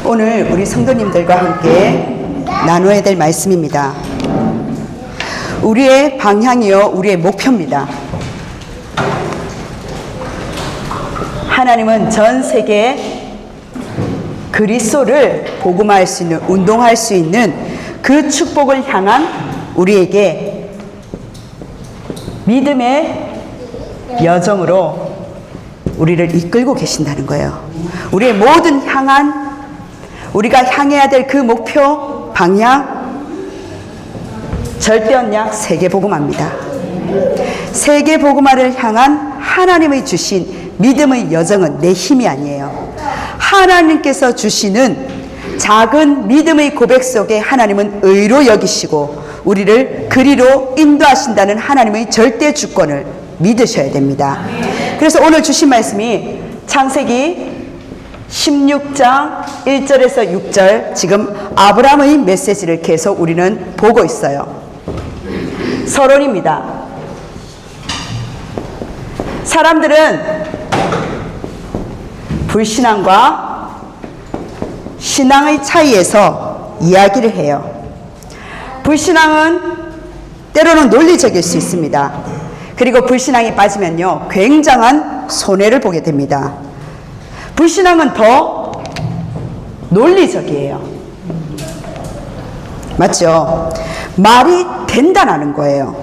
오늘 우리 성도님들과 함께 나누어야 될 말씀입니다. 우리의 방향이요, 우리의 목표입니다. 하나님은 전 세계에 그리스도를 복음화할 수 있는, 운동할 수 있는 그 축복을 향한 우리에게 믿음의 여정으로 우리를 이끌고 계신다는 거예요. 우리의 모든 우리가 향해야 될 그 목표, 방향, 절대 언약 세계복음화입니다. 세계복음화를 향한 하나님의 주신 믿음의 여정은 내 힘이 아니에요. 하나님께서 주시는 작은 믿음의 고백 속에 하나님은 의로 여기시고 우리를 그리로 인도하신다는 하나님의 절대 주권을 믿으셔야 됩니다. 그래서 오늘 주신 말씀이 창세기 16장 1절에서 6절, 지금 아브라함의 메시지를 계속 우리는 보고 있어요. 서론입니다. 사람들은 불신앙과 신앙의 차이에서 이야기를 해요. 불신앙은 때로는 논리적일 수 있습니다. 그리고 불신앙에 빠지면요, 굉장한 손해를 보게 됩니다. 불신앙은 더 논리적이에요. 맞죠? 말이 된다는 거예요.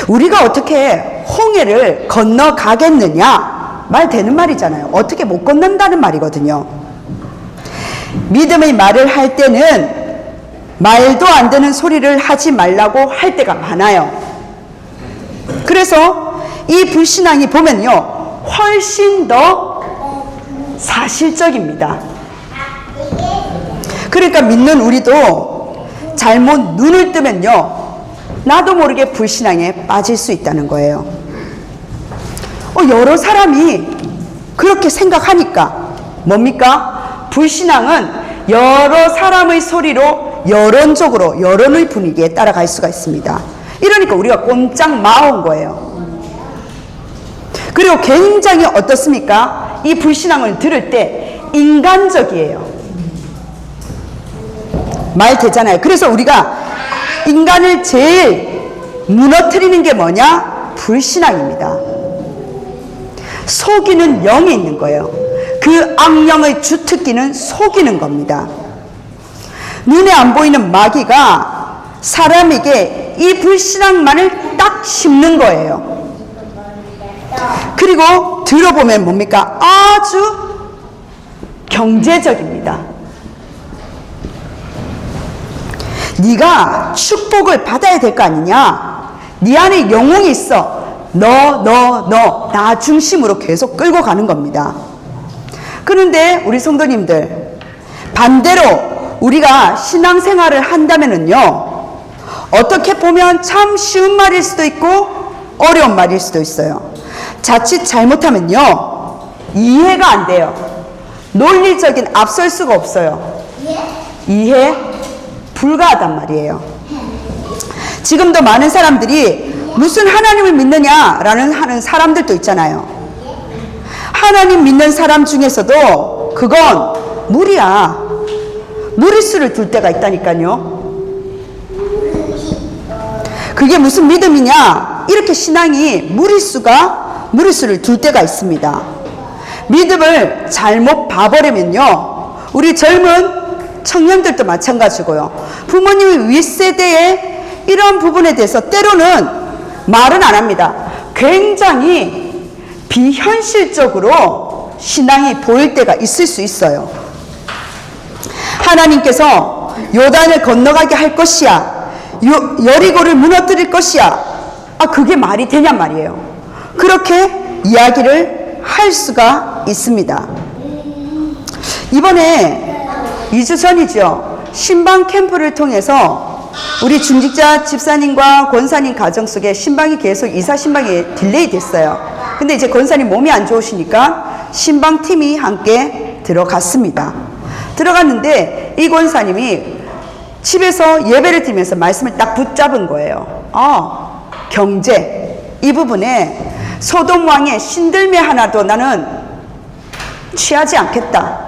우리가 어떻게 홍해를 건너가겠느냐? 말 되는 말이잖아요. 어떻게 못 건넌다는 말이거든요. 믿음의 말을 할 때는 말도 안 되는 소리를 하지 말라고 할 때가 많아요. 그래서 이 불신앙이 보면요, 훨씬 더 사실적입니다. 그러니까 믿는 우리도 잘못 눈을 뜨면요, 나도 모르게 불신앙에 빠질 수 있다는 거예요. 여러 사람이 그렇게 생각하니까 뭡니까? 불신앙은 여러 사람의 소리로 여론적으로, 여론의 분위기에 따라갈 수가 있습니다. 이러니까 우리가 꼼짝 마온 거예요. 그리고 굉장히 어떻습니까? 이 불신앙을 들을 때 인간적이에요. 말 되잖아요. 그래서 우리가 인간을 제일 무너뜨리는 게 뭐냐? 불신앙입니다. 속이는 영이 있는 거예요. 그 악령의 주특기는 속이는 겁니다. 눈에 안 보이는 마귀가 사람에게 이 불신앙만을 딱 심는 거예요. 그리고 들어보면 뭡니까? 아주 경제적입니다. 네가 축복을 받아야 될 거 아니냐? 네 안에 영웅이 있어. 나 중심으로 계속 끌고 가는 겁니다. 그런데 우리 성도님들, 반대로 우리가 신앙생활을 한다면은요, 어떻게 보면 참 쉬운 말일 수도 있고 어려운 말일 수도 있어요. 자칫 잘못하면요, 이해가 안 돼요. 논리적인 앞설 수가 없어요. 이해 불가하단 말이에요. 지금도 많은 사람들이 무슨 하나님을 믿느냐라는 하는 사람들도 있잖아요. 하나님 믿는 사람 중에서도 그건 무리야. 무리수를 둘 때가 있다니까요. 그게 무슨 믿음이냐? 이렇게 신앙이 무리수를 둘 때가 있습니다. 믿음을 잘못 봐버리면요, 우리 젊은 청년들도 마찬가지고요, 부모님의 윗세대의 이런 부분에 대해서 때로는 말은 안 합니다. 굉장히 비현실적으로 신앙이 보일 때가 있을 수 있어요. 하나님께서 요단을 건너가게 할 것이야, 여리고를 무너뜨릴 것이야, 그게 말이 되냔 말이에요. 그렇게 이야기를 할 수가 있습니다. 이번에 2주 전이죠, 신방 캠프를 통해서 우리 중직자 집사님과 권사님 가정 속에 신방이 계속 이사 신방이 딜레이 됐어요. 근데 이제 권사님 몸이 안 좋으시니까 신방팀이 함께 들어갔습니다. 들어갔는데 이 권사님이 집에서 예배를 드리면서 말씀을 딱 붙잡은 거예요. 경제, 이 부분에 소돔 왕의 신들매 하나도 나는 취하지 않겠다.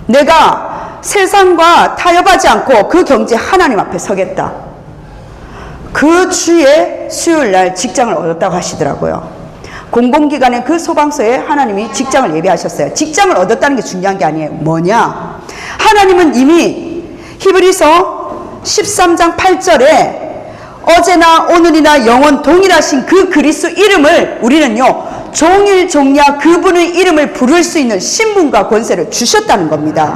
내가 세상과 타협하지 않고 그 경지에 하나님 앞에 서겠다. 그 주에 수요일 날 직장을 얻었다고 하시더라고요. 공공기관의 그 소방서에 하나님이 직장을 예비하셨어요. 직장을 얻었다는 게 중요한 게 아니에요. 뭐냐? 하나님은 이미 히브리서 13장 8절에 어제나 오늘이나 영원 동일하신 그 그리스도 이름을 우리는요 종일종야 그분의 이름을 부를 수 있는 신분과 권세를 주셨다는 겁니다.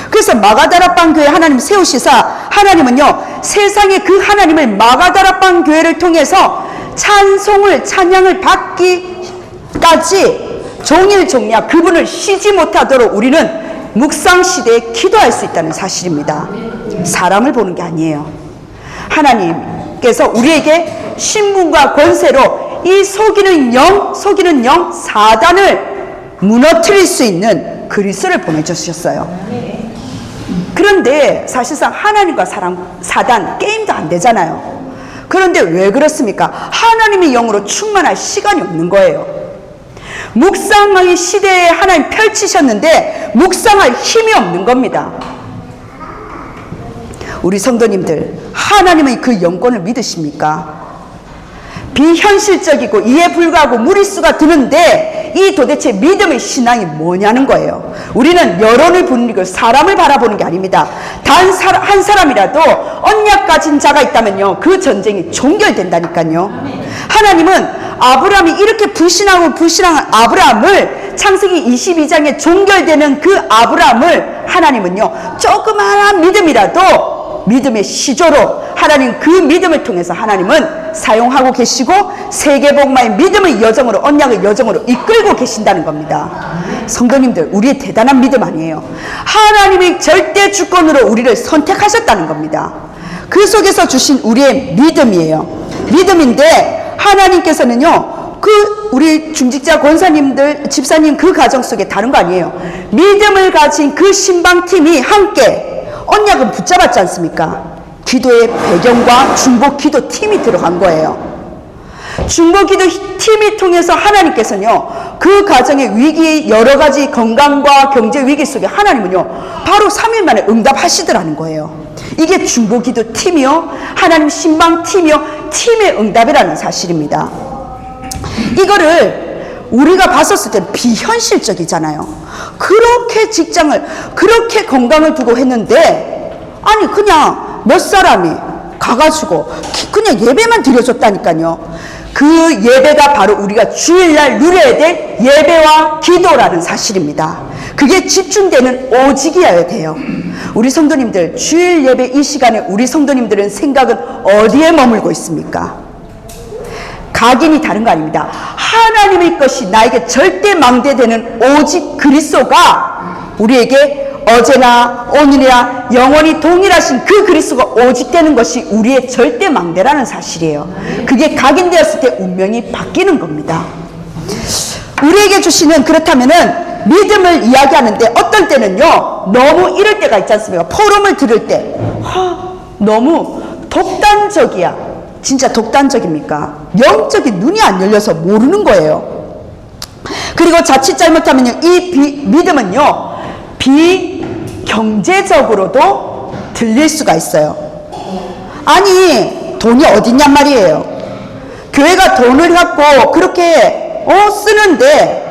그래서 마가다락방 교회 하나님 세우시사 하나님은요 세상에 그 하나님을 마가다락방 교회를 통해서 찬양을 받기까지 종일종야 그분을 쉬지 못하도록 우리는 묵상시대에 기도할 수 있다는 사실입니다. 사람을 보는 게 아니에요. 하나님께서 우리에게 신분과 권세로 이 속이는 영 사단을 무너뜨릴 수 있는 그리스도를 보내주셨어요. 그런데 사실상 하나님과 사단 게임도 안 되잖아요. 그런데 왜 그렇습니까? 하나님의 영으로 충만할 시간이 없는 거예요. 묵상의 시대에 하나님 펼치셨는데 묵상할 힘이 없는 겁니다. 우리 성도님들, 하나님의 그 영권을 믿으십니까? 비현실적이고 이에 불과하고 무리수가 드는데 이 도대체 믿음의 신앙이 뭐냐는 거예요. 우리는 여론을 부리고 사람을 바라보는 게 아닙니다. 단 한 사람이라도 언약 가진 자가 있다면요 그 전쟁이 종결된다니까요. 하나님은 아브라함이 이렇게 불신한 아브라함을 창세기 22장에 종결되는 그 아브라함을 하나님은요 조그마한 믿음이라도 믿음의 시조로 하나님 그 믿음을 통해서 하나님은 사용하고 계시고 세계복음화의 믿음의 여정으로 언약의 여정으로 이끌고 계신다는 겁니다. 성도님들, 우리의 대단한 믿음 아니에요. 하나님이 절대 주권으로 우리를 선택하셨다는 겁니다. 그 속에서 주신 우리의 믿음이에요. 믿음인데 하나님께서는요 그 우리 중직자 권사님들 집사님 그 가정 속에 다른 거 아니에요. 믿음을 가진 그 신방팀이 함께 언약은 붙잡았지 않습니까? 기도의 배경과 중보 기도 팀이 들어간 거예요. 중보 기도 팀이 통해서 하나님께서는요 그 가정의 위기 여러 가지 건강과 경제 위기 속에 하나님은요 바로 3일 만에 응답하시더라는 거예요. 이게 중보 기도 팀이요 하나님 신방 팀이요 팀의 응답이라는 사실입니다. 이거를 우리가 봤었을 때 비현실적이잖아요. 그렇게 직장을 그렇게 건강을 두고 했는데 아니 그냥 몇 사람이 가가지고 그냥 예배만 드려줬다니까요. 그 예배가 바로 우리가 주일날 누려야 될 예배와 기도라는 사실입니다. 그게 집중되는 오직이어야 돼요. 우리 성도님들 주일 예배 이 시간에 우리 성도님들은 생각은 어디에 머물고 있습니까? 각인이 다른 거 아닙니다. 하나님의 것이 나에게 절대 망대되는 오직 그리스도가 우리에게 어제나 오늘이나 영원히 동일하신 그 그리스도가 오직 되는 것이 우리의 절대 망대라는 사실이에요. 그게 각인되었을 때 운명이 바뀌는 겁니다. 우리에게 주시는 그렇다면은 믿음을 이야기하는데 어떤 때는요 너무 이럴 때가 있지 않습니까? 포럼을 들을 때 너무 독단적이야. 진짜 독단적입니까? 영적인 눈이 안 열려서 모르는 거예요. 그리고 자칫 잘못하면요 이 믿음은요 비경제적으로도 들릴 수가 있어요. 아니 돈이 어딨냔 말이에요. 교회가 돈을 갖고 그렇게 쓰는데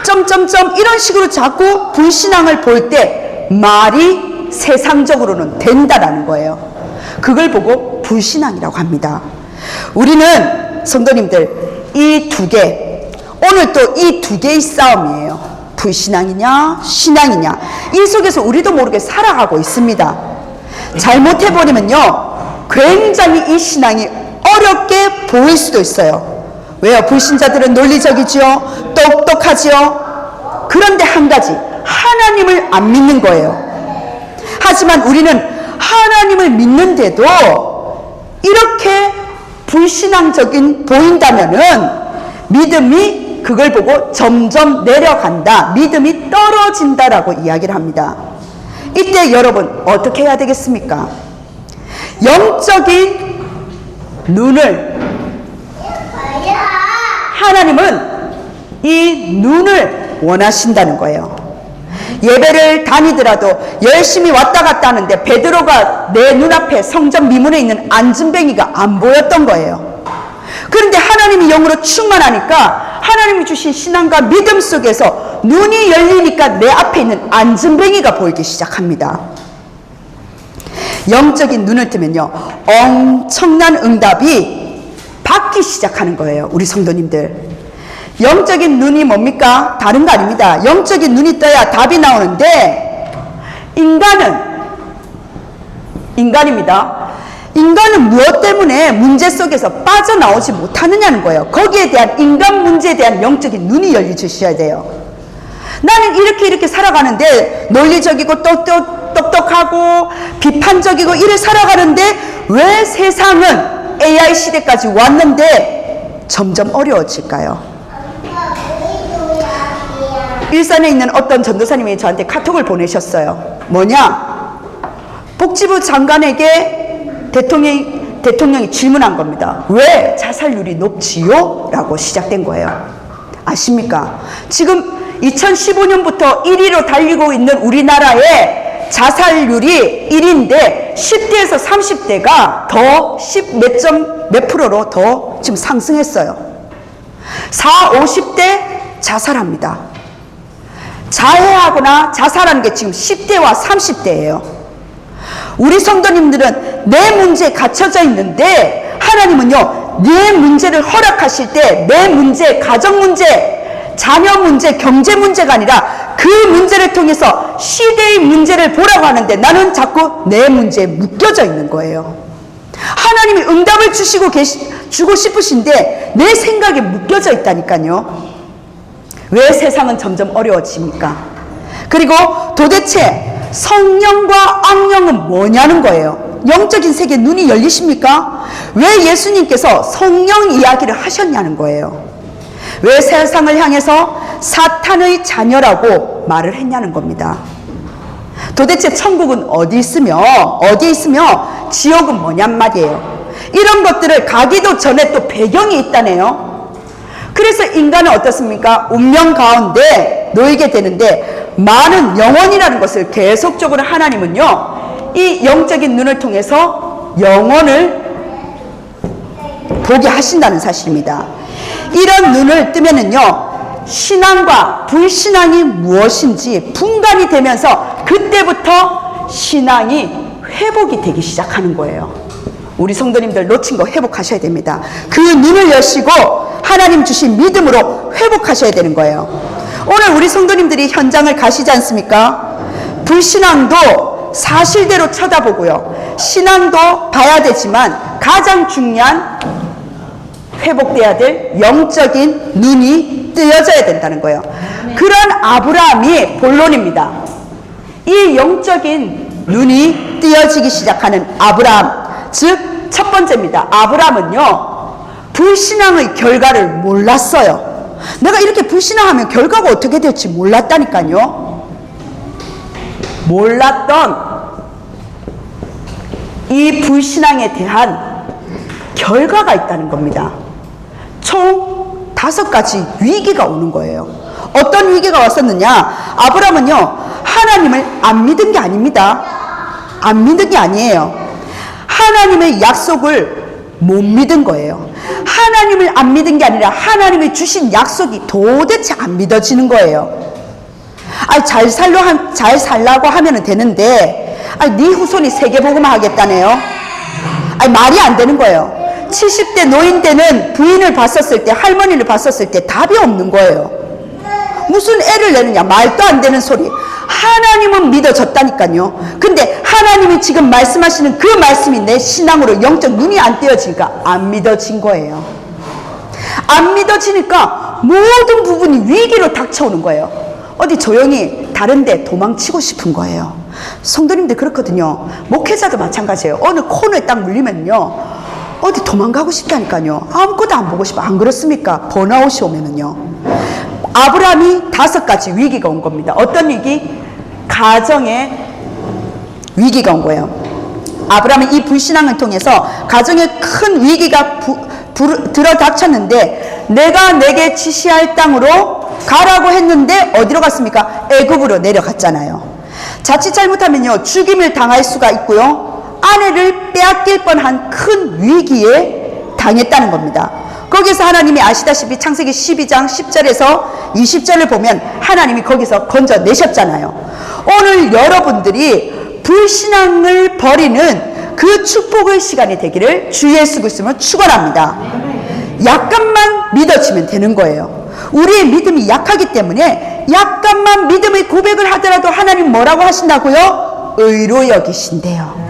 점점점 이런 식으로 자꾸 불신앙을 볼 때 말이 세상적으로는 된다라는 거예요. 그걸 보고 불신앙이라고 합니다. 우리는 성도님들 이 두 개, 오늘 또 이 두 개의 싸움이에요. 불신앙이냐 신앙이냐 이 속에서 우리도 모르게 살아가고 있습니다. 잘못해버리면요 굉장히 이 신앙이 어렵게 보일 수도 있어요. 왜요? 불신자들은 논리적이지요, 똑똑하지요. 그런데 한 가지, 하나님을 안 믿는 거예요. 하지만 우리는 하나님을 믿는데도 이렇게 불신앙적인 보인다면은 믿음이 그걸 보고 점점 내려간다, 믿음이 떨어진다라고 이야기를 합니다. 이때 여러분 어떻게 해야 되겠습니까? 영적인 눈을, 하나님은 이 눈을 원하신다는 거예요. 예배를 다니더라도 열심히 왔다 갔다 하는데 베드로가 내 눈앞에 성전 미문에 있는 안진뱅이가 안 보였던 거예요. 그런데 하나님이 영으로 충만하니까 하나님이 주신 신앙과 믿음 속에서 눈이 열리니까 내 앞에 있는 안진뱅이가 보이기 시작합니다. 영적인 눈을 뜨면요, 엄청난 응답이 받기 시작하는 거예요. 우리 성도님들, 영적인 눈이 뭡니까? 다른 거 아닙니다. 영적인 눈이 떠야 답이 나오는데, 인간입니다. 인간은 무엇 때문에 문제 속에서 빠져나오지 못하느냐는 거예요. 거기에 대한 인간 문제에 대한 영적인 눈이 열려주셔야 돼요. 나는 이렇게 살아가는데 논리적이고 똑똑하고 비판적이고 이래 살아가는데 왜 세상은 AI 시대까지 왔는데 점점 어려워질까요? 일산에 있는 어떤 전도사님이 저한테 카톡을 보내셨어요. 뭐냐? 복지부 장관에게 대통령이 질문한 겁니다. 왜 자살률이 높지요? 라고 시작된 거예요. 아십니까? 지금 2015년부터 1위로 달리고 있는 우리나라의 자살률이 1위인데 10대에서 30대가 더 10몇 프로로 더 지금 상승했어요. 40, 50대 자살합니다. 자해하거나 자살하는 게 지금 10대와 30대예요. 우리 성도님들은 내 문제에 갇혀져 있는데 하나님은요, 내 문제를 허락하실 때 내 문제, 가정 문제, 자녀 문제, 경제 문제가 아니라 그 문제를 통해서 시대의 문제를 보라고 하는데 나는 자꾸 내 문제에 묶여져 있는 거예요. 하나님이 응답을 주고 싶으신데 내 생각에 묶여져 있다니까요. 왜 세상은 점점 어려워집니까? 그리고 도대체 성령과 악령은 뭐냐는 거예요. 영적인 세계에 눈이 열리십니까? 왜 예수님께서 성령 이야기를 하셨냐는 거예요. 왜 세상을 향해서 사탄의 자녀라고 말을 했냐는 겁니다. 도대체 천국은 어디에 있으며 지옥은 뭐냔 말이에요. 이런 것들을 가기도 전에 또 배경이 있다네요. 그래서 인간은 어떻습니까? 운명 가운데 놓이게 되는데 많은 영혼이라는 것을 계속적으로 하나님은요, 이 영적인 눈을 통해서 영혼을 보게 하신다는 사실입니다. 이런 눈을 뜨면은요, 신앙과 불신앙이 무엇인지 분간이 되면서 그때부터 신앙이 회복이 되기 시작하는 거예요. 우리 성도님들 놓친 거 회복하셔야 됩니다. 그 눈을 여시고 하나님 주신 믿음으로 회복하셔야 되는 거예요. 오늘 우리 성도님들이 현장을 가시지 않습니까? 불신앙도 사실대로 쳐다보고요, 신앙도 봐야 되지만 가장 중요한 회복돼야 될 영적인 눈이 뜨여져야 된다는 거예요. 그런 아브라함이 본론입니다. 이 영적인 눈이 뜨여지기 시작하는 아브라함, 즉 첫 번째입니다. 아브라함은요, 불신앙의 결과를 몰랐어요. 내가 이렇게 불신앙하면 결과가 어떻게 될지 몰랐다니까요. 몰랐던 이 불신앙에 대한 결과가 있다는 겁니다. 총 5가지 위기가 오는 거예요. 어떤 위기가 왔었느냐? 아브라함은요, 하나님을 안 믿은 게 아닙니다. 안 믿은 게 아니에요. 하나님의 약속을 못 믿은 거예요. 하나님을 안 믿은 게 아니라 하나님이 주신 약속이 도대체 안 믿어지는 거예요. 잘 살라고 하면 되는데, 네 후손이 세계복음화 하겠다네요. 말이 안 되는 거예요. 70대 노인 때는 부인을 봤었을 때, 할머니를 봤었을 때 답이 없는 거예요. 무슨 애를 내느냐, 말도 안 되는 소리. 하나님은 믿어졌다니까요. 근데 하나님이 지금 말씀하시는 그 말씀이 내 신앙으로 영적 눈이 안 띄어지니까 안 믿어진 거예요. 안 믿어지니까 모든 부분이 위기로 닥쳐오는 거예요. 어디 조용히 다른 데 도망치고 싶은 거예요. 성도님들 그렇거든요. 목회자도 마찬가지예요. 어느 코너에 딱 물리면요, 어디 도망가고 싶다니까요. 아무것도 안 보고 싶어. 안 그렇습니까? 번아웃이 오면은요. 아브라함이 5가지 위기가 온 겁니다. 어떤 위기? 가정의 위기가 온 거예요. 아브라함은 이 불신앙을 통해서 가정에 큰 위기가 들어닥쳤는데, 내가 내게 지시할 땅으로 가라고 했는데 없는데 어디로 갔습니까? 애굽으로 내려갔잖아요. 자칫 잘못하면요, 죽임을 당할 수가 있고요, 아내를 빼앗길 뻔한 큰 위기에 당했다는 겁니다. 거기서 하나님이 아시다시피 창세기 12장 10절에서 20절을 보면 하나님이 거기서 건져내셨잖아요. 오늘 여러분들이 불신앙을 버리는 그 축복의 시간이 되기를 주 예수 그리스도로 축원합니다. 약간만 믿어지면 되는 거예요. 우리의 믿음이 약하기 때문에 약간만 믿음의 고백을 하더라도 하나님 뭐라고 하신다고요? 의로 여기신대요.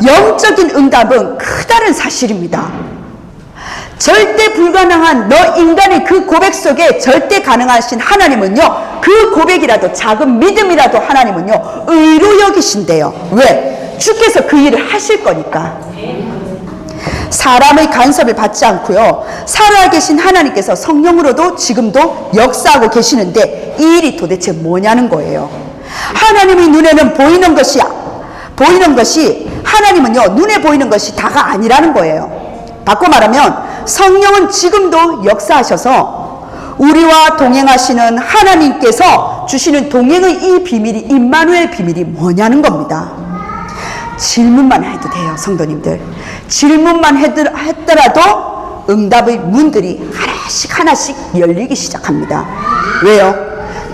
영적인 응답은 크다는 사실입니다. 절대 불가능한 너 인간의 그 고백 속에 절대 가능하신 하나님은요, 그 고백이라도 작은 믿음이라도 하나님은요 의로 여기신대요. 왜? 주께서 그 일을 하실 거니까. 사람의 간섭을 받지 않고요, 살아계신 하나님께서 성령으로도 지금도 역사하고 계시는데 이 일이 도대체 뭐냐는 거예요. 하나님의 눈에는 보이는 것이 하나님은요 눈에 보이는 것이 다가 아니라는 거예요. 바꿔 말하면 성령은 지금도 역사하셔서 우리와 동행하시는 하나님께서 주시는 동행의 이 비밀이, 임마누엘 비밀이 뭐냐는 겁니다. 질문만 해도 돼요, 성도님들. 질문만 했더라도 응답의 문들이 하나씩 열리기 시작합니다. 왜요?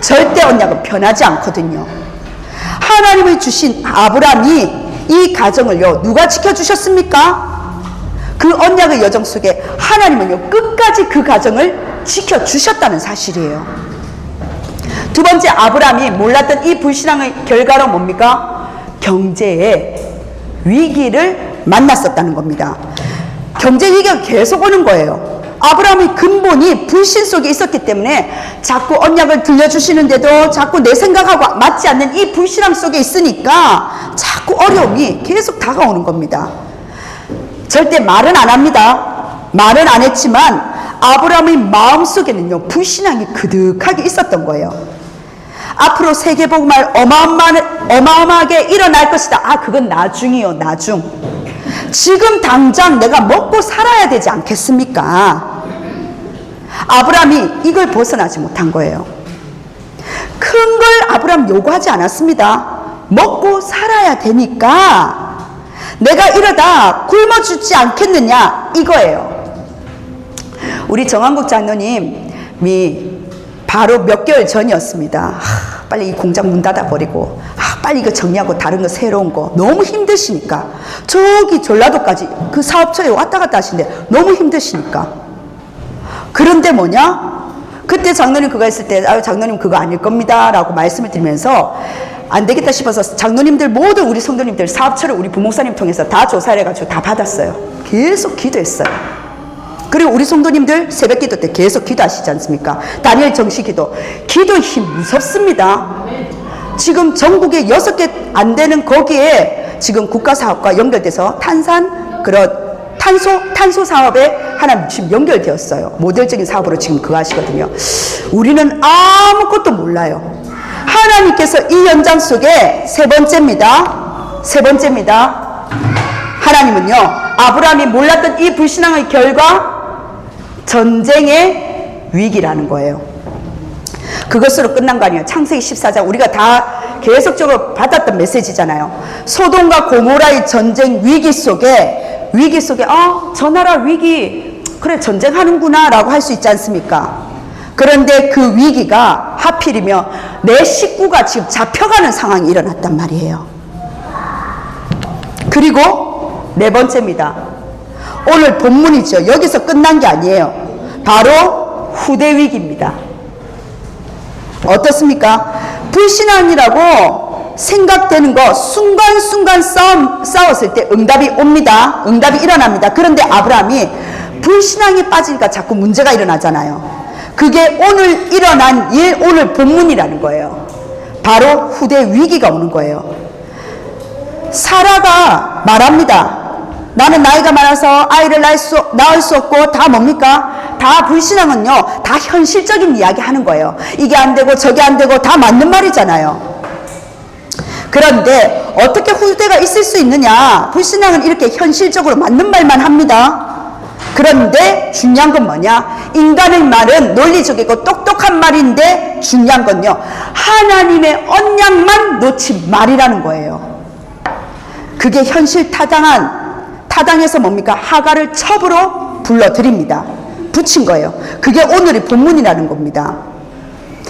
절대 언약은 변하지 않거든요. 하나님이 주신 아브라함이 이 가정을요 누가 지켜주셨습니까? 그 언약의 여정 속에 하나님은요 끝까지 그 가정을 지켜주셨다는 사실이에요. 두 번째, 아브라함이 몰랐던 이 불신앙의 결과로 뭡니까? 경제의 위기를 만났었다는 겁니다. 경제 위기가 계속 오는 거예요. 아브라함의 근본이 불신 속에 있었기 때문에 자꾸 언약을 들려주시는데도 자꾸 내 생각하고 맞지 않는 이 불신앙 속에 있으니까 자꾸 어려움이 계속 다가오는 겁니다. 절대 말은 안 합니다. 말은 안 했지만 아브라함의 마음속에는요 불신앙이 그득하게 있었던 거예요. 앞으로 세계복음할 어마어마하게 일어날 것이다. 아, 그건 나중이요, 나중. 지금 당장 내가 먹고 살아야 되지 않겠습니까? 아브라함이 이걸 벗어나지 못한 거예요. 큰 걸 아브라함 요구하지 않았습니다. 먹고 살아야 되니까 내가 이러다 굶어 죽지 않겠느냐, 이거예요. 우리 정한국 장로님이 바로 몇 개월 전이었습니다. 빨리 이 공장 문 닫아버리고 빨리 이거 정리하고 다른 거 새로운 거, 너무 힘드시니까 저기 전라도까지 그 사업처에 왔다 갔다 하시는데 너무 힘드시니까. 그런데 뭐냐, 그때 장로님 그거 했을 때 아유 장로님 그거 아닐 겁니다 라고 말씀을 드리면서 안 되겠다 싶어서 장로님들 모두 우리 성도님들 사업처를 우리 부목사님 통해서 다 조사를 해가지고 다 받았어요. 계속 기도했어요. 그리고 우리 성도님들 새벽 기도 때 계속 기도하시지 않습니까? 다니엘 정시 기도. 기도의 힘 무섭습니다. 지금 전국에 6개 안 되는 거기에 지금 국가사업과 연결돼서 탄소 사업에 하나 지금 연결되었어요. 모델적인 사업으로 지금 그거 하시거든요. 우리는 아무것도 몰라요. 하나님께서 이 연장 속에 세 번째입니다. 하나님은요, 아브라함이 몰랐던 이 불신앙의 결과, 전쟁의 위기라는 거예요. 그것으로 끝난 거 아니에요. 창세기 14장 우리가 다 계속적으로 받았던 메시지잖아요. 소돔과 고모라의 전쟁 위기 속에 저 나라 위기, 그래 전쟁하는구나 라고 할 수 있지 않습니까? 그런데 그 위기가 하필이면 내 식구가 지금 잡혀가는 상황이 일어났단 말이에요. 그리고 네 번째입니다. 오늘 본문이죠. 여기서 끝난 게 아니에요. 바로 후대 위기입니다. 어떻습니까? 불신앙이라고 생각되는 거 순간순간 싸웠을 때 응답이 옵니다. 응답이 일어납니다. 그런데 아브라함이 불신앙에 빠지니까 자꾸 문제가 일어나잖아요. 그게 오늘 일어난 일, 오늘 본문이라는 거예요. 바로 후대 위기가 오는 거예요. 사라가 말합니다. 나는 나이가 많아서 아이를 낳을 수 없고, 다 뭡니까? 다 불신앙은요, 다 현실적인 이야기 하는 거예요. 이게 안 되고 저게 안 되고 다 맞는 말이잖아요. 그런데 어떻게 후대가 있을 수 있느냐? 불신앙은 이렇게 현실적으로 맞는 말만 합니다. 그런데 중요한 건 뭐냐? 인간의 말은 논리적이고 똑똑한 말인데 중요한 건요, 하나님의 언약만 놓친 말이라는 거예요. 그게 현실 타당해서 뭡니까? 하갈을 첩으로 불러들입니다. 붙인 거예요. 그게 오늘의 본문이라는 겁니다.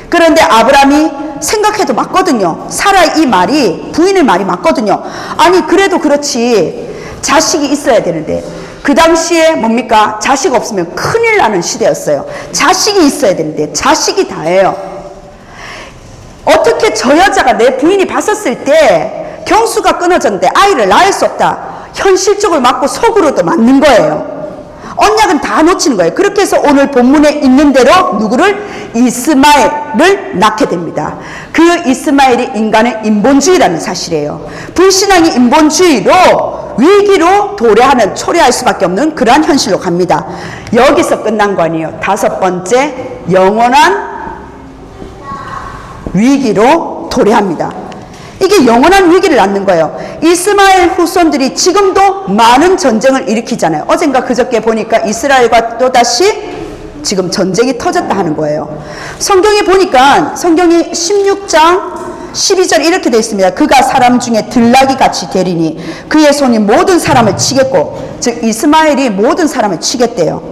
그런데 아브라함이 생각해도 맞거든요. 사라의 이 말이, 부인의 말이 맞거든요. 아니 그래도 그렇지, 자식이 있어야 되는데, 그 당시에 뭡니까? 자식 없으면 큰일 나는 시대였어요. 자식이 있어야 되는데 자식이 다예요. 어떻게 저 여자가 내 부인이 봤었을 때 경수가 끊어졌는데 아이를 낳을 수 없다, 현실적으로 맞고 속으로도 맞는 거예요. 언약은 다 놓치는 거예요. 그렇게 해서 오늘 본문에 있는 대로 누구를? 이스마엘을 낳게 됩니다. 그 이스마엘이 인간의 인본주의라는 사실이에요. 불신앙이 인본주의로 위기로 도래하는, 초래할 수밖에 없는 그러한 현실로 갑니다. 여기서 끝난 거 아니에요. 5번째, 영원한 위기로 도래합니다. 이게 영원한 위기를 낳는 거예요. 이스마엘 후손들이 지금도 많은 전쟁을 일으키잖아요. 어젠가 그저께 보니까 이스라엘과 또다시 지금 전쟁이 터졌다 하는 거예요. 성경에 보니까, 성경이 16장 12절 이렇게 되어 있습니다. 그가 사람 중에 들나귀 같이 되리니 그의 손이 모든 사람을 치겠고, 즉 이스마엘이 모든 사람을 치겠대요.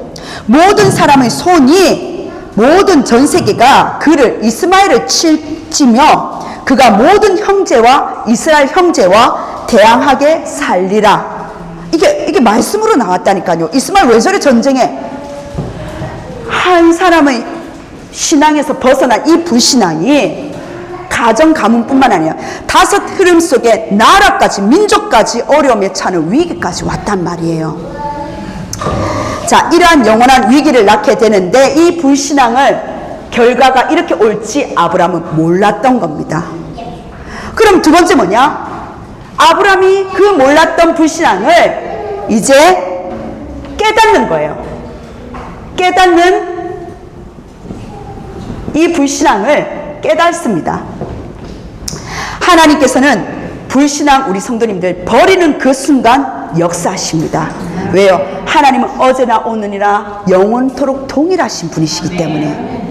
모든 사람의 손이, 모든 전 세계가 그를, 이스마엘을 치며 그가 모든 형제와, 이스라엘 형제와 대항하게 살리라. 이게 말씀으로 나왔다니까요. 이스마엘 왜 저래 전쟁에? 한 사람의 신앙에서 벗어난 이 불신앙이 가정 가문뿐만 아니라 5 흐름 속에 나라까지, 민족까지 어려움에 차는 위기까지 왔단 말이에요. 자, 이러한 영원한 위기를 낳게 되는데 이 불신앙을, 결과가 이렇게 올지 아브라함은 몰랐던 겁니다. 그럼 두 번째 뭐냐? 아브라함이 그 몰랐던 불신앙을 이제 깨닫는 거예요. 깨닫는, 이 불신앙을 깨닫습니다. 하나님께서는 불신앙 우리 성도님들 버리는 그 순간 역사하십니다. 왜요? 하나님은 어제나 오늘이나 영원토록 동일하신 분이시기 때문에.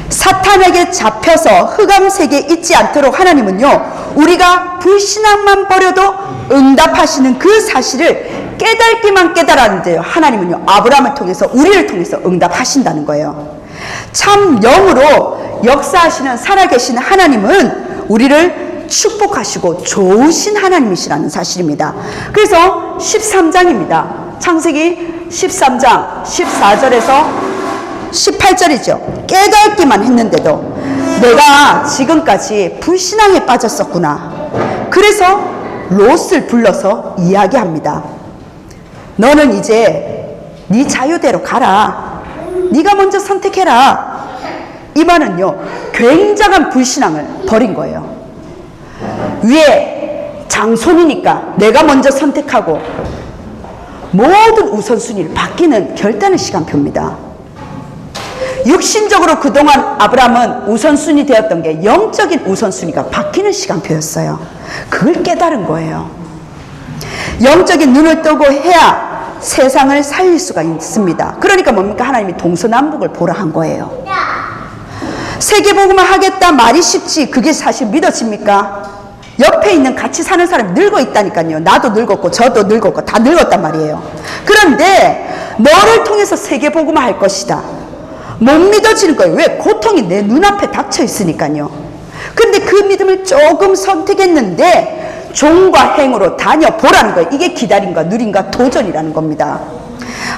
사탄에게 잡혀서 흑암세계에 있지 않도록 하나님은요, 우리가 불신앙만 버려도 응답하시는 그 사실을 깨닫기만 깨달았는데요, 하나님은요 아브라함을 통해서, 우리를 통해서 응답하신다는 거예요. 참 영으로 역사하시는 살아계신 하나님은 우리를 축복하시고 좋으신 하나님이시라는 사실입니다. 그래서 13장입니다. 창세기 13장 14절에서 18절이죠. 깨닫기만 했는데도 내가 지금까지 불신앙에 빠졌었구나. 그래서 롯을 불러서 이야기합니다. 너는 이제 네 자유대로 가라. 네가 먼저 선택해라. 이 말은요, 굉장한 불신앙을 버린 거예요. 위에 장손이니까 내가 먼저 선택하고 모든 우선순위를 바뀌는 결단의 시간표입니다. 육신적으로 그동안 아브라함은 우선순위 되었던 게 영적인 우선순위가 바뀌는 시간표였어요. 그걸 깨달은 거예요. 영적인 눈을 뜨고 해야 세상을 살릴 수가 있습니다. 그러니까 뭡니까? 하나님이 동서남북을 보라 한 거예요. 세계복음을 하겠다 말이 쉽지 그게 사실 믿어집니까? 옆에 있는 같이 사는 사람이 늙어 있다니까요. 나도 늙었고 저도 늙었고 다 늙었단 말이에요. 그런데 너를 통해서 세계복음을 할 것이다. 못 믿어지는 거예요. 왜? 고통이 내 눈앞에 닥쳐 있으니까요. 근데 그 믿음을 조금 선택했는데 종과 행으로 다녀보라는 거예요. 이게 기다림과 누림과 도전이라는 겁니다.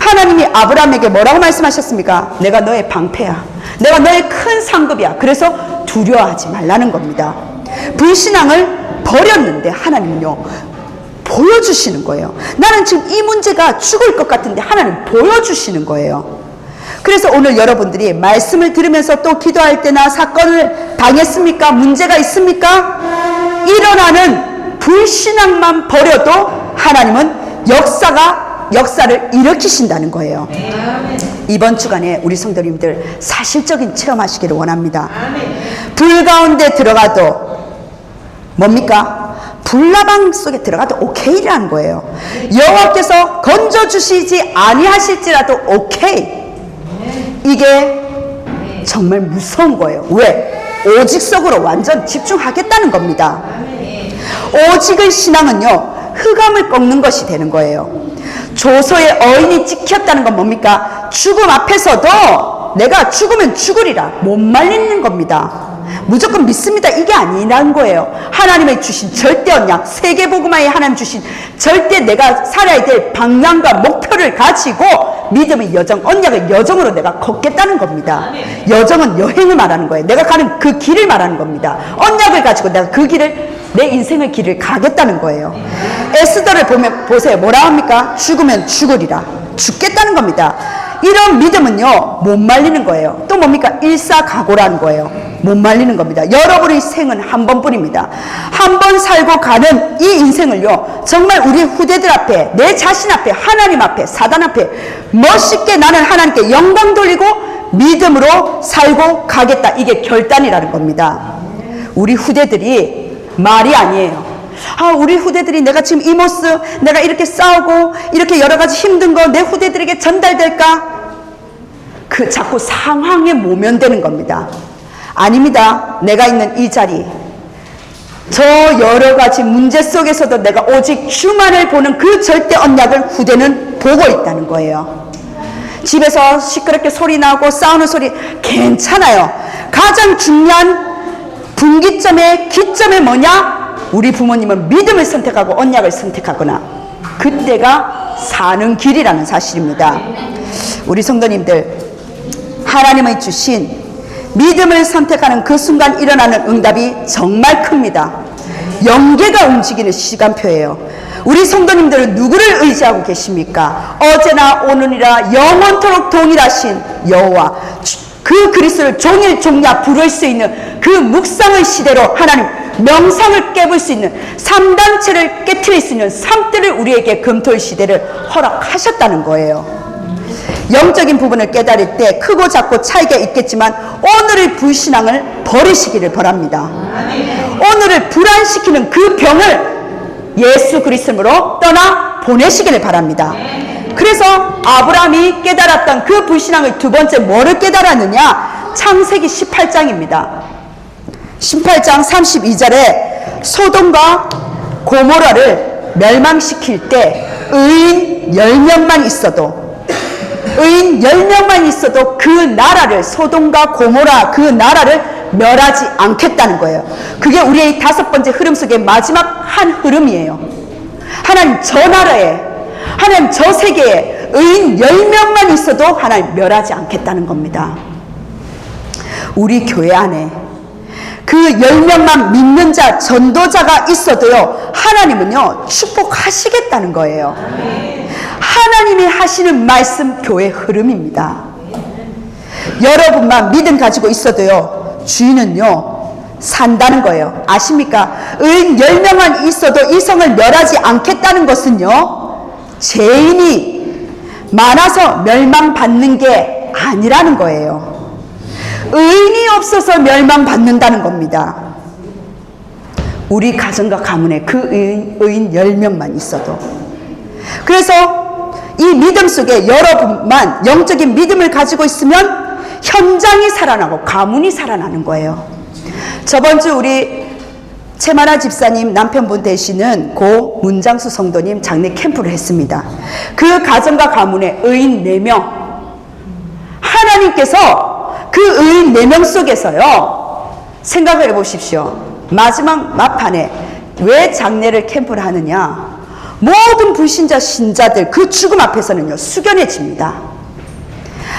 하나님이 아브라함에게 뭐라고 말씀하셨습니까? 내가 너의 방패야. 내가 너의 큰 상급이야. 그래서 두려워하지 말라는 겁니다. 불신앙을 버렸는데 하나님은요, 보여주시는 거예요. 나는 지금 이 문제가 죽을 것 같은데 하나님 보여주시는 거예요. 그래서 오늘 여러분들이 말씀을 들으면서 또 기도할 때나 사건을 당했습니까? 문제가 있습니까? 일어나는 불신앙만 버려도 하나님은 역사를 일으키신다는 거예요. 이번 주간에 우리 성도님들 사실적인 체험하시기를 원합니다. 불 가운데 들어가도 뭡니까? 불나방 속에 들어가도 오케이라는 거예요. 여호와께서 건져주시지 아니하실지라도 오케이. 이게 정말 무서운 거예요. 왜? 오직속으로 완전 집중하겠다는 겁니다. 오직의 신앙은요, 흑암을 꺾는 것이 되는 거예요. 조서의 어인이 찍혔다는 건 뭡니까? 죽음 앞에서도 내가 죽으면 죽으리라 못 말리는 겁니다. 무조건 믿습니다 이게 아니라는 거예요. 하나님의 주신 절대 언약, 세계복음화에 하나님 주신 절대 내가 살아야 될 방향과 목표를 가지고 믿음의 여정, 언약의 여정으로 내가 걷겠다는 겁니다. 여정은 여행을 말하는 거예요. 내가 가는 그 길을 말하는 겁니다. 언약을 가지고 내가 그 길을, 내 인생의 길을 가겠다는 거예요. 에스더를 보면 보세요. 뭐라 합니까? 죽으면 죽으리라. 죽겠다는 겁니다. 이런 믿음은요, 못 말리는 거예요. 또 뭡니까? 일사각오라는 거예요. 못 말리는 겁니다. 여러분의 생은 한 번뿐입니다. 한 번 살고 가는 이 인생을요, 정말 우리 후대들 앞에, 내 자신 앞에, 하나님 앞에, 사단 앞에 멋있게 나는 하나님께 영광 돌리고 믿음으로 살고 가겠다. 이게 결단이라는 겁니다. 우리 후대들이 말이 아니에요. 우리 후대들이 내가 지금 이 모습, 내가 이렇게 싸우고 이렇게 여러 가지 힘든 거 내 후대들에게 전달될까? 그 자꾸 상황에 모면되는 겁니다. 아닙니다. 내가 있는 이 자리, 저 여러 가지 문제 속에서도 내가 오직 주만을 보는 그 절대 언약을 후대는 보고 있다는 거예요. 집에서 시끄럽게 소리 나고 싸우는 소리 괜찮아요. 가장 중요한 분기점의 기점이 뭐냐? 우리 부모님은 믿음을 선택하고 언약을 선택하거나 그때가 사는 길이라는 사실입니다. 우리 성도님들, 하나님의 주신 믿음을 선택하는 그 순간 일어나는 응답이 정말 큽니다. 영계가 움직이는 시간표예요. 우리 성도님들은 누구를 의지하고 계십니까? 어제나 오늘이라 영원토록 동일하신 여호와, 그 그리스도를 종일 종야 부를 수 있는 그 묵상의 시대로 하나님 명상을 깨볼 수 있는, 3단체를 깨트릴 수 있는 삶들을 우리에게 금토의 시대를 허락하셨다는 거예요. 영적인 부분을 깨달을 때 크고 작고 차이가 있겠지만 오늘의 불신앙을 버리시기를 바랍니다. 오늘을 불안시키는 그 병을 예수 그리스도로 떠나 보내시기를 바랍니다. 그래서 아브라함이 깨달았던 그 불신앙의 두 번째 뭐를 깨달았느냐? 창세기 18장입니다. 18장 32절에 소돔과 고모라를 멸망시킬 때 의인 10명만 있어도 그 나라를, 소돔과 고모라 그 나라를 멸하지 않겠다는 거예요. 그게 우리의 다섯 번째 흐름 속의 마지막 한 흐름이에요. 하나님 저 나라에, 하나님 저 세계에 의인 10명만 있어도 하나님 멸하지 않겠다는 겁니다. 우리 교회 안에 그 10명만 믿는 자, 전도자가 있어도요, 하나님은요 축복하시겠다는 거예요. 하나님이 하시는 말씀, 교회 흐름입니다. 여러분만 믿음 가지고 있어도요, 주인은요 산다는 거예요. 아십니까? 의인 10명만 있어도 이 성을 멸하지 않겠다는 것은요, 죄인이 많아서 멸망받는 게 아니라는 거예요. 의인이 없어서 멸망받는다는 겁니다. 우리 가정과 가문에 그 의인 10명만 있어도. 그래서 이 믿음 속에 여러분만 영적인 믿음을 가지고 있으면 현장이 살아나고 가문이 살아나는 거예요. 저번 주 우리 최만아 집사님 남편분 되시는 고 문장수 성도님 장례 캠프를 했습니다. 그 가정과 가문에 의인 4명, 하나님께서 그 의인 4명 속에서요, 생각을 해보십시오. 마지막 막판에 왜 장례를 캠프를 하느냐? 모든 불신자 신자들 그 죽음 앞에서는요 숙연해집니다.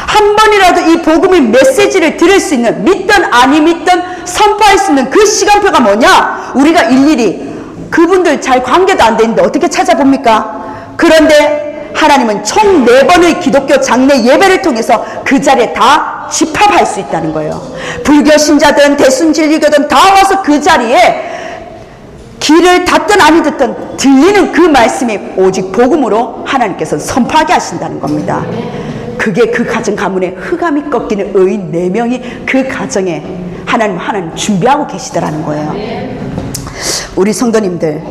한 번이라도 이 복음의 메시지를 들을 수 있는, 믿든 아니 믿든 선포할 수 있는 그 시간표가 뭐냐? 우리가 일일이 그분들 잘 관계도 안 되는데 어떻게 찾아봅니까? 그런데 하나님은 총 4번의 기독교 장례 예배를 통해서 그 자리에 다 집합할 수 있다는 거예요. 불교 신자든 대순진리교든 다 와서 그 자리에 귀를 닫든 아니 듣든 들리는 그 말씀이 오직 복음으로 하나님께서 선포하게 하신다는 겁니다. 그게 그 가정 가문에 흑암이 꺾이는 의인 4명이 그 가정에 하나님 준비하고 계시더라는 거예요. 우리 성도님들,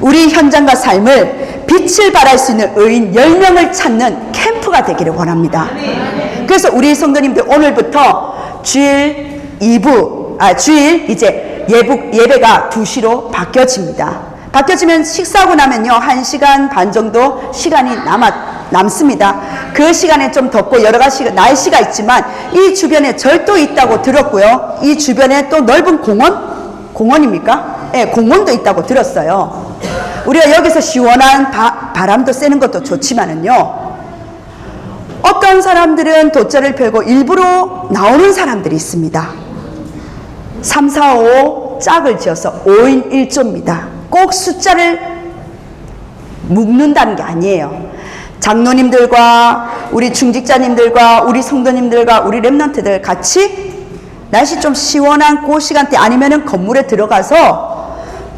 우리 현장과 삶을 빛을 발할 수 있는 의인 10명을 찾는 캠프가 되기를 원합니다. 그래서 우리 성도님들 오늘부터 주일 이제 예배가 2시로 바뀌어집니다. 바뀌어지면 식사하고 나면요 1시간 반 정도 시간이 남습니다. 그 시간에 좀 덥고 여러 가지 날씨가 있지만 이 주변에 절도 있다고 들었고요. 이 주변에 또 넓은 공원입니까? 네, 공원도 있다고 들었어요. 우리가 여기서 시원한 바람도 쐬는 것도 좋지만은요, 어떤 사람들은 돗자리를 펴고 일부러 나오는 사람들이 있습니다. 3, 4, 5 짝을 지어서 5인 1조입니다. 꼭 숫자를 묶는다는 게 아니에요. 장로님들과 우리 중직자님들과 우리 성도님들과 우리 렘넌트들 같이 날씨 좀 시원한 그 시간대 아니면은 건물에 들어가서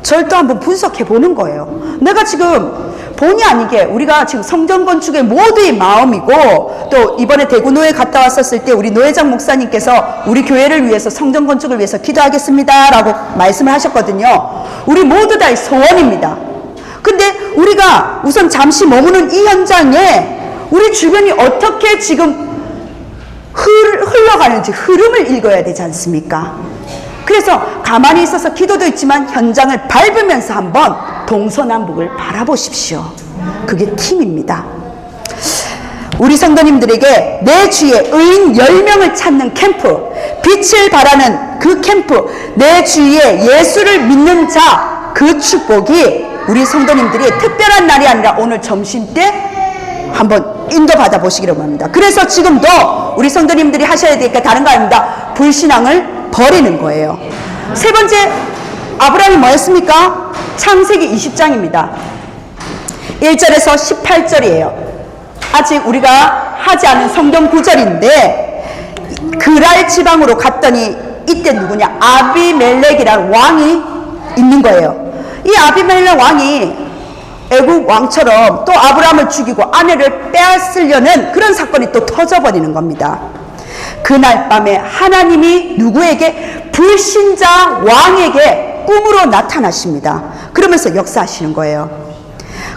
절도 한번 분석해 보는 거예요. 내가 지금 본의 아니게 우리가 지금 성전 건축의 모두의 마음이고, 또 이번에 대구노회 갔다 왔었을 때 우리 노회장 목사님께서 우리 교회를 위해서 성전 건축을 위해서 기도하겠습니다 라고 말씀을 하셨거든요. 우리 모두 다의 소원입니다. 근데 우리가 우선 잠시 머무는 이 현장에 우리 주변이 어떻게 지금 흘러가는지 흐름을 읽어야 되지 않습니까? 그래서 가만히 있어서 기도도 있지만 현장을 밟으면서 한번 동서남북을 바라보십시오. 그게 팀입니다. 우리 성도님들에게 내 주위에 의인 10명을 찾는 캠프, 빛을 발하는 그 캠프, 내 주위에 예수를 믿는 자, 그 축복이 우리 성도님들이 특별한 날이 아니라 오늘 점심때 한번 인도받아 보시기를 바랍니다. 그래서 지금도 우리 성도님들이 하셔야 될 게 다른 거 아닙니다. 불신앙을 버리는 거예요. 세 번째, 아브라함이 뭐였습니까? 창세기 20장입니다. 1절에서 18절이에요. 아직 우리가 하지 않은 성경 구절인데, 그랄 지방으로 갔더니 이때 누구냐? 아비멜렉이라는 왕이 있는 거예요. 이 아비멜렉 왕이 애국 왕처럼 또 아브라함을 죽이고 아내를 빼앗으려는 그런 사건이 또 터져버리는 겁니다. 그날 밤에 하나님이 누구에게? 불신자 왕에게 꿈으로 나타나십니다. 그러면서 역사하시는 거예요.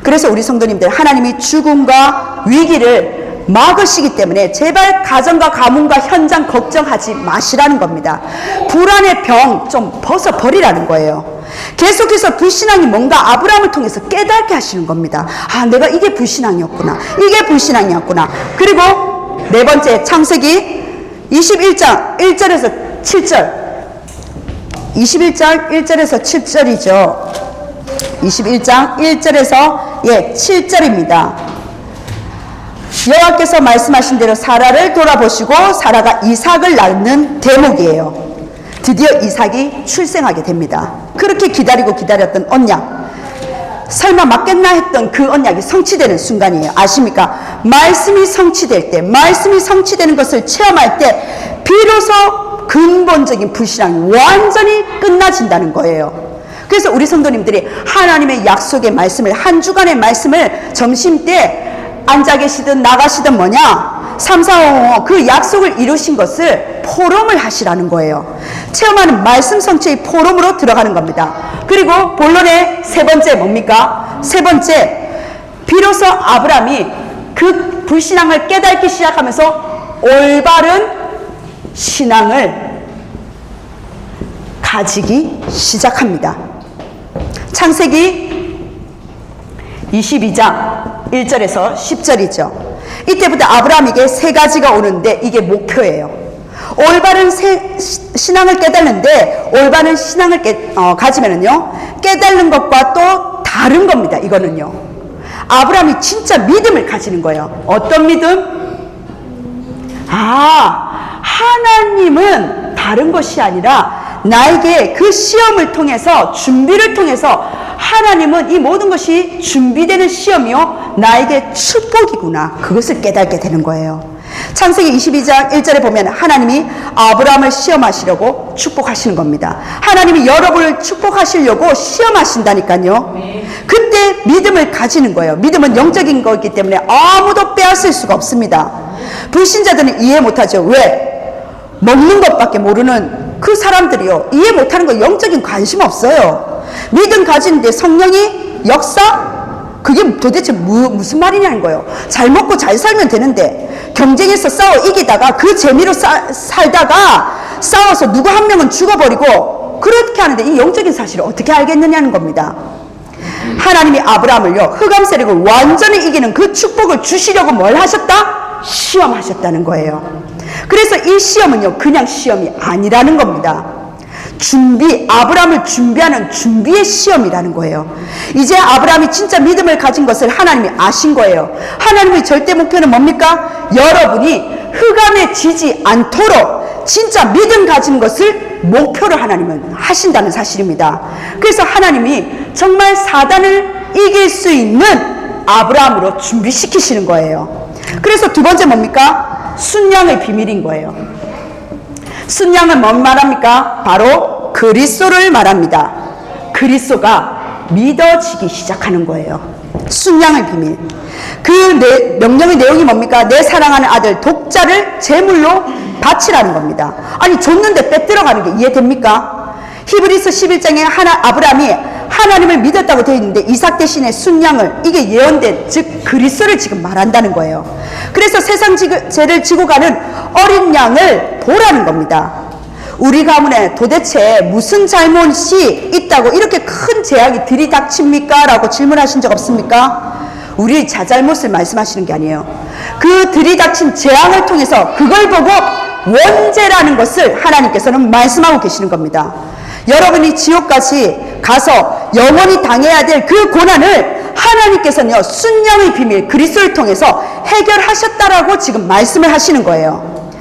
그래서 우리 성도님들, 하나님이 죽음과 위기를 막으시기 때문에 제발 가정과 가문과 현장 걱정하지 마시라는 겁니다. 불안의 병 좀 벗어버리라는 거예요. 계속해서 불신앙이 뭔가 아브라함을 통해서 깨닫게 하시는 겁니다. 아, 내가 이게 불신앙이었구나. 이게 불신앙이었구나. 그리고 네 번째, 창세기 21장 1절에서 7절. 21장 1절에서 7절이죠. 21장 1절에서 7절입니다. 여호와께서 말씀하신 대로 사라를 돌아보시고 사라가 이삭을 낳는 대목이에요. 드디어 이삭이 출생하게 됩니다. 그렇게 기다렸던 언약, 설마 맞겠나 했던 그 언약이 성취되는 순간이에요. 아십니까? 말씀이 성취될 때, 말씀이 성취되는 것을 체험할 때 비로소 근본적인 불신앙이 완전히 끝나진다는 거예요. 그래서 우리 성도님들이 하나님의 약속의 말씀을, 한 주간의 말씀을 점심때 앉아 계시든 나가시든 3, 4, 5 그 약속을 이루신 것을 포럼을 하시라는 거예요. 체험하는 말씀 성취의 포럼으로 들어가는 겁니다. 그리고 본론의 세 번째 뭡니까? 세 번째, 비로소 아브라함이 그 불신앙을 깨닫기 시작하면서 올바른 신앙을 가지기 시작합니다. 창세기 22장 1절에서 10절이죠. 이때부터 아브라함에게 세 가지가 오는데 이게 목표예요. 올바른 신앙을 깨닫는데, 올바른 신앙을 가지면은요, 깨닫는 것과 또 다른 겁니다. 이거는요, 아브라함이 진짜 믿음을 가지는 거예요. 어떤 믿음? 하나님은 다른 것이 아니라 나에게 그 시험을 통해서, 준비를 통해서 하나님은 이 모든 것이 준비되는 시험이요, 나에게 축복이구나. 그것을 깨닫게 되는 거예요. 창세기 22장 1절에 보면 하나님이 아브라함을 시험하시려고 축복하시는 겁니다. 하나님이 여러분을 축복하시려고 시험하신다니까요. 그때 믿음을 가지는 거예요. 믿음은 영적인 거기 때문에 아무도 빼앗을 수가 없습니다. 불신자들은 이해 못하죠. 왜? 먹는 것밖에 모르는 그 사람들이요, 이해 못하는 거 영적인 관심 없어요. 믿음 가지는데 성령이 역사? 그게 도대체 무슨 말이냐는 거예요. 잘 먹고 잘 살면 되는데 경쟁에서 싸워 이기다가 그 재미로 살다가 싸워서 누구 한 명은 죽어버리고 그렇게 하는데 이 영적인 사실을 어떻게 알겠느냐는 겁니다. 하나님이 아브라함을요, 흑암 세력을 완전히 이기는 그 축복을 주시려고 뭘 하셨다? 시험하셨다는 거예요. 그래서 이 시험은요, 그냥 시험이 아니라는 겁니다. 아브라함을 준비하는 준비의 시험이라는 거예요. 이제 아브라함이 진짜 믿음을 가진 것을 하나님이 아신 거예요. 하나님의 절대 목표는 뭡니까? 여러분이 흑암에 지지 않도록 진짜 믿음 가진 것을 목표로 하나님은 하신다는 사실입니다. 그래서 하나님이 정말 사단을 이길 수 있는 아브라함으로 준비시키시는 거예요. 그래서 두 번째 뭡니까? 순양의 비밀인 거예요. 순양은 뭔 말합니까? 바로 그리스도를 말합니다. 그리스도가 믿어지기 시작하는 거예요. 순양의 비밀. 그 명령의 내용이 뭡니까? 내 사랑하는 아들 독자를 제물로 바치라는 겁니다. 아니 줬는데 빼들어가는 게 이해됩니까? 히브리서 11장에 아브라함이 하나님을 믿었다고 되어 있는데 이삭 대신에 순양을, 이게 예언된 즉 그리스도를 지금 말한다는 거예요. 그래서 세상 죄를 지고 가는 어린 양을 보라는 겁니다. 우리 가문에 도대체 무슨 잘못이 있다고 이렇게 큰 재앙이 들이닥칩니까? 라고 질문하신 적 없습니까? 우리의 자잘못을 말씀하시는 게 아니에요. 그 들이닥친 재앙을 통해서 그걸 보고 원죄라는 것을 하나님께서는 말씀하고 계시는 겁니다. 여러분이 지옥까지 가서 영원히 당해야 될 그 고난을 하나님께서는요, 순양의 비밀 그리스도를 통해서 해결하셨다라고 지금 말씀을 하시는 거예요.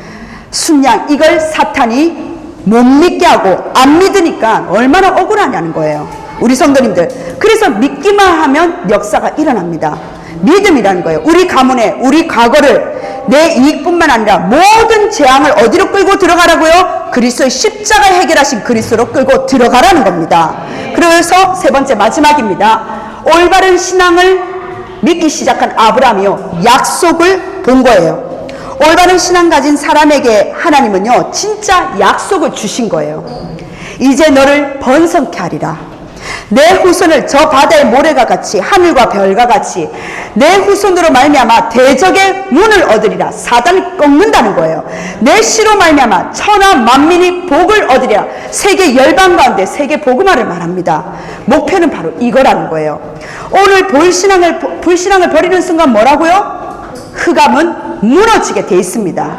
순양, 이걸 사탄이 못 믿게 하고 안 믿으니까 얼마나 억울하냐는 거예요. 우리 성도님들, 그래서 믿기만 하면 역사가 일어납니다. 믿음이라는 거예요. 우리 가문에 우리 과거를 내 이익뿐만 아니라 모든 재앙을 어디로 끌고 들어가라고요? 그리스도의 십자가에 해결하신 그리스도로 끌고 들어가라는 겁니다. 그래서 세 번째 마지막입니다. 올바른 신앙을 믿기 시작한 아브라함이요, 약속을 본 거예요. 올바른 신앙 가진 사람에게 하나님은요, 진짜 약속을 주신 거예요. 이제 너를 번성케 하리라. 내 후손을 저 바다의 모래가 같이 하늘과 별과 같이 내 후손으로 말미암아 대적의 문을 얻으리라. 사단을 꺾는다는 거예요. 내 씨로 말미암아 천하 만민이 복을 얻으리라. 세계 열방 가운데 세계 복음화를 말합니다. 목표는 바로 이거라는 거예요. 오늘 불신앙을 버리는 순간 뭐라고요? 흑암은 무너지게 돼 있습니다.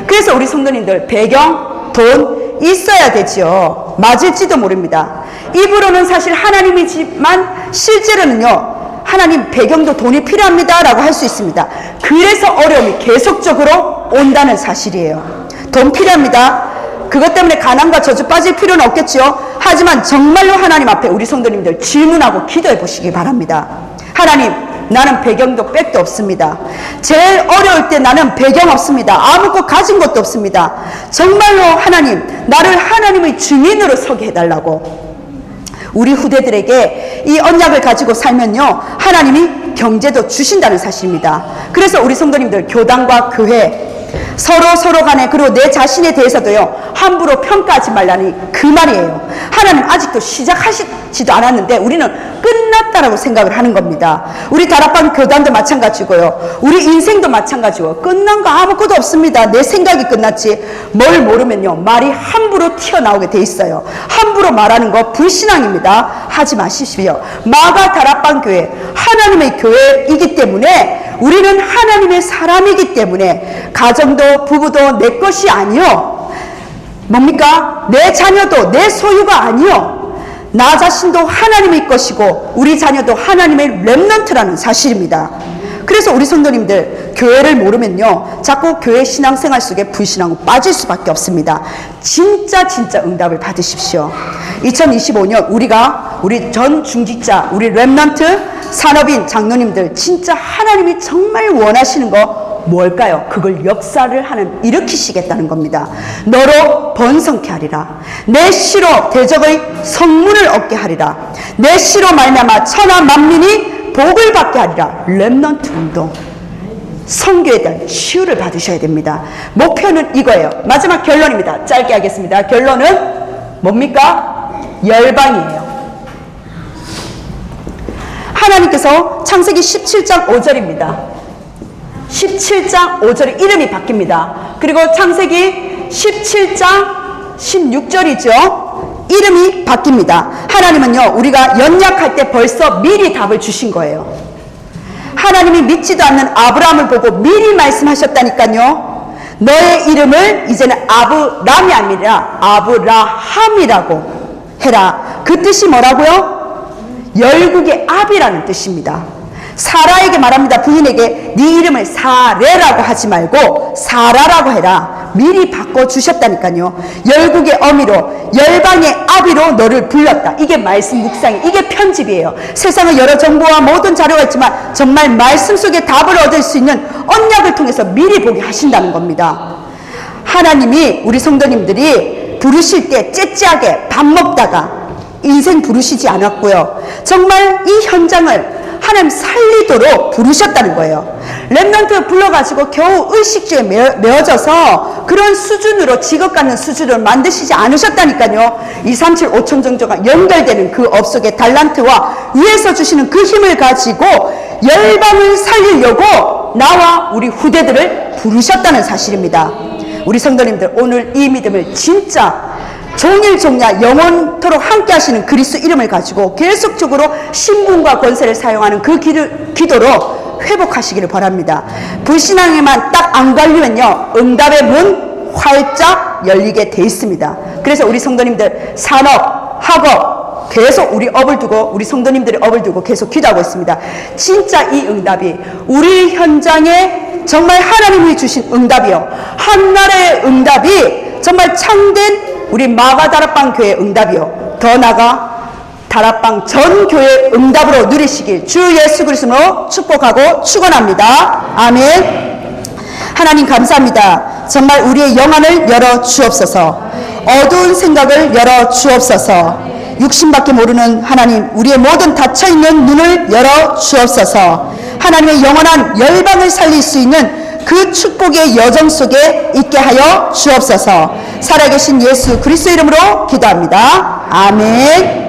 그래서 우리 성도님들, 배경, 돈 있어야 되지요. 맞을지도 모릅니다. 입으로는 사실 하나님이지만 실제로는요, 하나님 배경도 돈이 필요합니다 라고 할 수 있습니다. 그래서 어려움이 계속적으로 온다는 사실이에요. 돈 필요합니다. 그것 때문에 가난과 저주 빠질 필요는 없겠죠. 하지만 정말로 하나님 앞에 우리 성도님들 질문하고 기도해 보시기 바랍니다. 하나님, 나는 배경도 백도 없습니다. 제일 어려울 때 나는 배경 없습니다. 아무것도 가진 것도 없습니다. 정말로 하나님, 나를 하나님의 증인으로 서게 해달라고. 우리 후대들에게 이 언약을 가지고 살면요, 하나님이 경제도 주신다는 사실입니다. 그래서 우리 성도님들, 교단과 교회 서로 간에, 그리고 내 자신에 대해서도요, 함부로 평가하지 말라니 그 말이에요. 하나님 아직도 시작하시지도 않았는데 우리는 끝났다라고 생각을 하는 겁니다. 우리 다락방 교단도 마찬가지고요, 우리 인생도 마찬가지고 끝난 거 아무것도 없습니다. 내 생각이 끝났지. 뭘 모르면요, 말이 함부로 튀어나오게 돼 있어요. 함부로 말하는 거 불신앙입니다. 하지 마십시오. 마가 다락방 교회 하나님의 교회이기 때문에, 우리는 하나님의 사람이기 때문에 가정도 부부도 내 것이 아니요, 뭡니까? 내 자녀도 내 소유가 아니요, 나 자신도 하나님의 것이고 우리 자녀도 하나님의 렘넌트라는 사실입니다. 그래서 우리 성도님들, 교회를 모르면요, 자꾸 교회 신앙생활 속에 불신앙으로 빠질 수밖에 없습니다. 진짜 응답을 받으십시오. 2025년 우리 전 중직자, 우리 렘넌트 산업인 장로님들, 진짜 하나님이 정말 원하시는 거 뭘까요? 그걸 역사를 일으키시겠다는 겁니다. 너로 번성케 하리라. 내 씨로 대적의 성문을 얻게 하리라. 내 씨로 말미암아 천하 만민이 복을 받게 하리라. 렘넌트 운동, 선교에 대한 치유를 받으셔야 됩니다. 목표는 이거예요. 마지막 결론입니다. 짧게 하겠습니다. 결론은 뭡니까? 열방이에요. 하나님께서 창세기 17장 5절입니다. 17장 5절에 이름이 바뀝니다. 그리고 창세기 17장 16절이죠. 이름이 바뀝니다. 하나님은요, 우리가 연약할 때 벌써 미리 답을 주신 거예요. 하나님이 믿지도 않는 아브라함을 보고 미리 말씀하셨다니까요. 너의 이름을 이제는 아브람이 아니라 아브라함이라고 해라. 그 뜻이 뭐라고요? 열국의 압이라는 뜻입니다. 사라에게 말합니다. 부인에게 네 이름을 사레라고 하지 말고 사라라고 해라. 미리 바꿔주셨다니까요. 열국의 어미로 열방의 아비로 너를 불렀다. 이게 말씀 묵상이, 이게 편집이에요. 세상의 여러 정보와 모든 자료가 있지만 정말 말씀 속에 답을 얻을 수 있는 언약을 통해서 미리 보게 하신다는 겁니다. 하나님이 우리 성도님들이 부르실 때 째째하게 밥 먹다가 인생 부르시지 않았고요. 정말 이 현장을 하나님 살리도록 부르셨다는 거예요. 렘넌트 불러가지고 겨우 의식주에 메어져서 그런 수준으로 직업 갖는 수준으로 만드시지 않으셨다니까요. 237 5천 정도가 연결되는 그 업 속의 달란트와 위에서 주시는 그 힘을 가지고 열방을 살리려고 나와 우리 후대들을 부르셨다는 사실입니다. 우리 성도님들, 오늘 이 믿음을 진짜 종일종야 영원토록 함께 하시는 그리스도 이름을 가지고 계속적으로 신분과 권세를 사용하는 그 기도로 회복하시기를 바랍니다. 불신앙에만 딱 안 걸리면요, 응답의 문 활짝 열리게 돼 있습니다. 그래서 우리 성도님들 산업, 학업 계속 우리 업을 두고, 우리 성도님들의 업을 두고 계속 기도하고 있습니다. 진짜 이 응답이 우리 현장에 정말 하나님이 주신 응답이요, 한나라의 응답이 정말 참된 우리 마가다락방 교회 응답이요, 더 나아가 다락방 전 교회 응답으로 누리시길 주 예수 그리스도로 축복하고 축원합니다. 아멘. 하나님 감사합니다. 정말 우리의 영안을 열어 주옵소서. 어두운 생각을 열어 주옵소서. 육신밖에 모르는 하나님, 우리의 모든 닫혀있는 눈을 열어 주옵소서. 하나님의 영원한 열방을 살릴 수 있는 그 축복의 여정 속에 있게 하여 주옵소서. 살아계신 예수 그리스도 이름으로 기도합니다. 아멘.